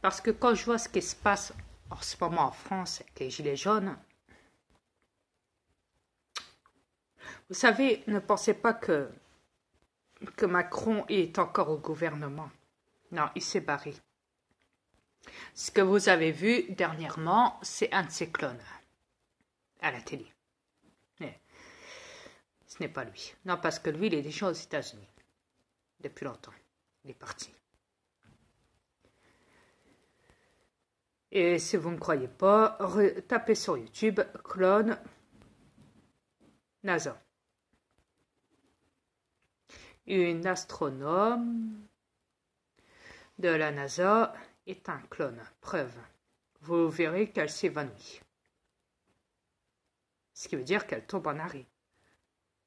Parce que quand je vois ce qui se passe en ce moment en France avec les gilets jaunes, vous savez, ne pensez pas que Macron est encore au gouvernement. Non, il s'est barré. Ce que vous avez vu dernièrement, c'est un de ses clones à la télé. Mais ce n'est pas lui. Non, parce que lui, il est déjà aux États-Unis. Depuis longtemps. Il est parti. Et si vous ne croyez pas, tapez sur YouTube clone NASA. Une astronome de la NASA est un clone. Preuve. Vous verrez qu'elle s'évanouit. Ce qui veut dire qu'elle tombe en arrêt.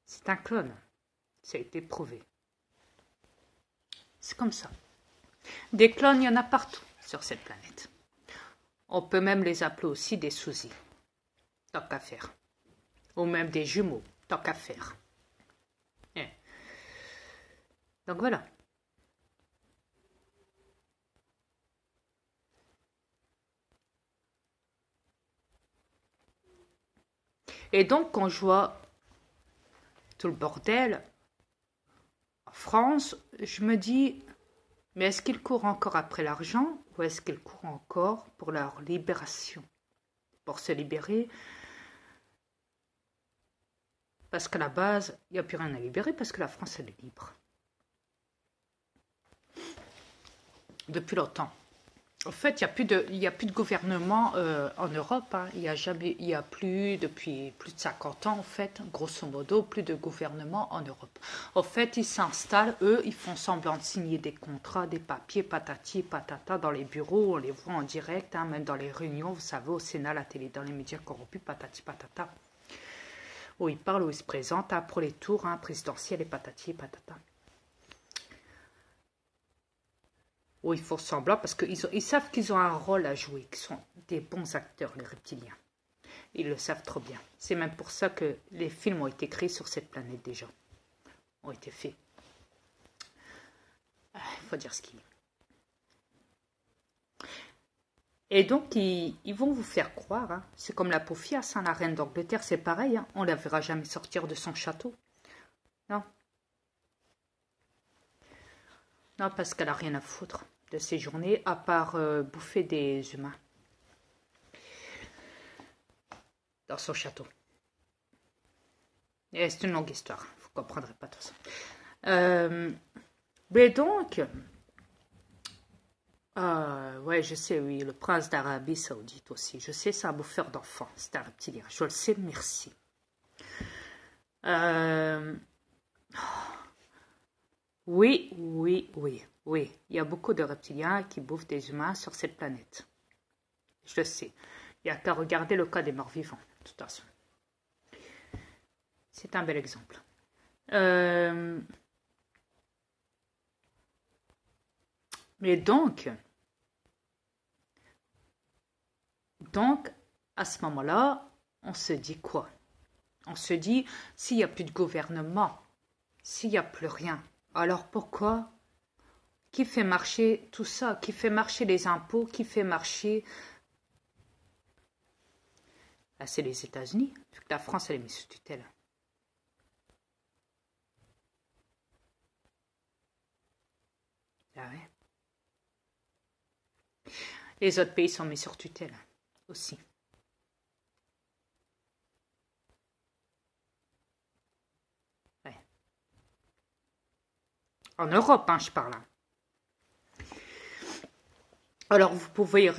C'est un clone. Ça a été prouvé. C'est comme ça. Des clones, il y en a partout sur cette planète. On peut même les appeler aussi des sosies. Tant qu'à faire. Ou même des jumeaux. Tant qu'à faire. Donc voilà. Et donc, quand je vois tout le bordel en France, je me dis, mais est-ce qu'ils courent encore après l'argent ou est-ce qu'ils courent encore pour leur libération? Pour se libérer? Parce qu'à la base, il n'y a plus rien à libérer parce que la France, elle est libre. Depuis longtemps. En fait, il y a plus de gouvernement en Europe. Hein. Il y a plus, depuis plus de 50 ans, en fait, grosso modo, plus de gouvernement en Europe. En fait, ils s'installent, eux, ils font semblant de signer des contrats, des papiers, patati, patata, dans les bureaux, on les voit en direct, hein, même dans les réunions, vous savez, au Sénat, à la télé, dans les médias corrompus, patati, patata. Où ils parlent, où ils se présentent, hein, pour les tours hein, présidentiels et patati, patata. Où ils font semblant parce qu'ils savent qu'ils ont un rôle à jouer, qu'ils sont des bons acteurs, les reptiliens. Ils le savent trop bien. C'est même pour ça que les films ont été créés sur cette planète déjà. Ont été faits. Il faut dire ce qu'il est. Et donc, ils vont vous faire croire, hein, c'est comme la Paufias, hein, la reine d'Angleterre, c'est pareil, hein, on ne la verra jamais sortir de son château. Non. Non, parce qu'elle n'a rien à foutre de ces journées, à part bouffer des humains. Dans son château. Et c'est une longue histoire, vous ne comprendrez pas tout ça. Mais donc, ouais, je sais, oui, le prince d'Arabie Saoudite aussi. Je sais, c'est un bouffeur d'enfants, c'est un reptilien. Je le sais, merci. Oui, oui, oui, oui. Il y a beaucoup de reptiliens qui bouffent des humains sur cette planète. Je le sais. Il n'y a qu'à regarder le cas des morts vivants, de toute façon. C'est un bel exemple. Mais donc, à ce moment-là, on se dit quoi? On se dit, s'il n'y a plus de gouvernement, s'il n'y a plus rien, alors pourquoi? Qui fait marcher tout ça? Qui fait marcher les impôts? Qui fait marcher... Là, c'est les États-Unis, vu que la France, elle est mise sous tutelle. Ah ouais. Les autres pays sont mis sur tutelle aussi. Ouais. En Europe, hein, je parle. Alors, vous pouvez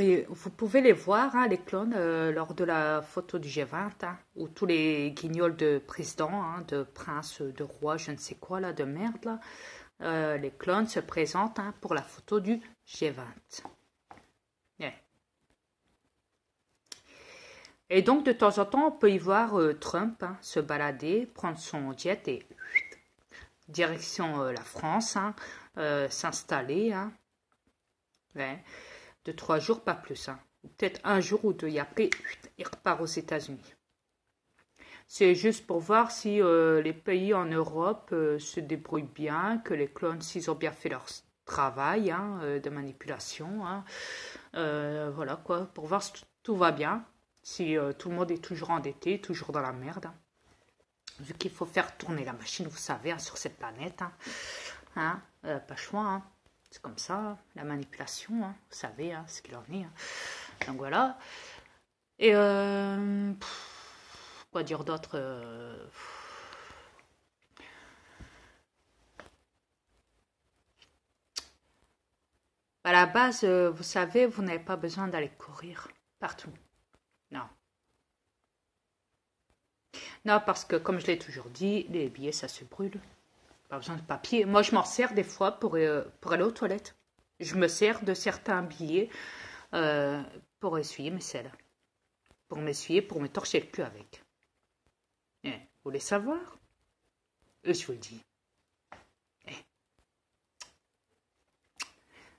les voir, hein, les clones, lors de la photo du G20, hein, où tous les guignols de présidents, hein, de princes, de rois, je ne sais quoi, là, de merde, là, les clones se présentent hein, pour la photo du G20. Yeah. Et donc, de temps en temps, on peut y voir Trump hein, se balader, prendre son jet et direction la France, hein, s'installer. Hein. Ouais. De 3 jours, pas plus. Hein. Peut-être un jour ou deux. Et après, il repart aux États-Unis. C'est juste pour voir si les pays en Europe se débrouillent bien, que les clones, s'ils ont bien fait leur travail hein, de manipulation, hein, Voilà quoi, pour voir si tout va bien. Si tout le monde est toujours endetté, toujours dans la merde. Hein. Vu qu'il faut faire tourner la machine, vous savez, hein, sur cette planète. Hein. Hein, pas le choix. Hein. C'est comme ça, hein, la manipulation. Hein, vous savez hein, ce qu'il en est. Hein. Donc voilà. Et quoi dire d'autre À la base, vous savez, vous n'avez pas besoin d'aller courir partout. Non. Non, parce que comme je l'ai toujours dit, les billets, ça se brûle. Pas besoin de papier. Moi, je m'en sers des fois pour aller aux toilettes. Je me sers de certains billets euh, pour essuyer mes selles. Pour m'essuyer, pour me torcher le cul avec. Vous voulez savoir? Je vous le dis. Eh.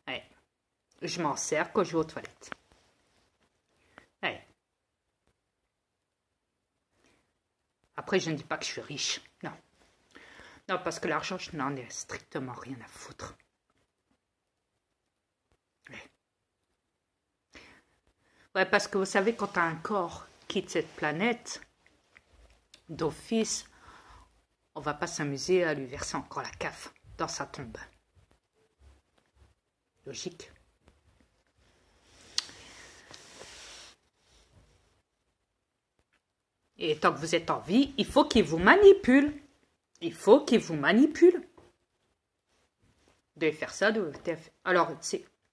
Eh. Je m'en sers quand je vais aux toilettes. Eh. Après, je ne dis pas que je suis riche. Non. Non, parce que l'argent, je n'en ai strictement rien à foutre. Ouais, parce que vous savez, quand un corps quitte cette planète, d'office, on va pas s'amuser à lui verser encore la caf dans sa tombe. Logique. Et tant que vous êtes en vie, il faut qu'il vous manipule. Il faut qu'il vous manipule. Vous devez faire ça. Alors,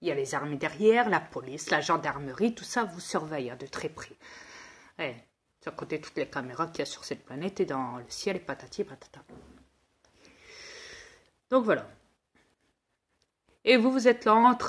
il y a les armées derrière, la police, la gendarmerie, tout ça vous surveille de très près. Ouais, sans compter toutes les caméras qu'il y a sur cette planète et dans le ciel et patati patata. Donc voilà. Et vous êtes là en train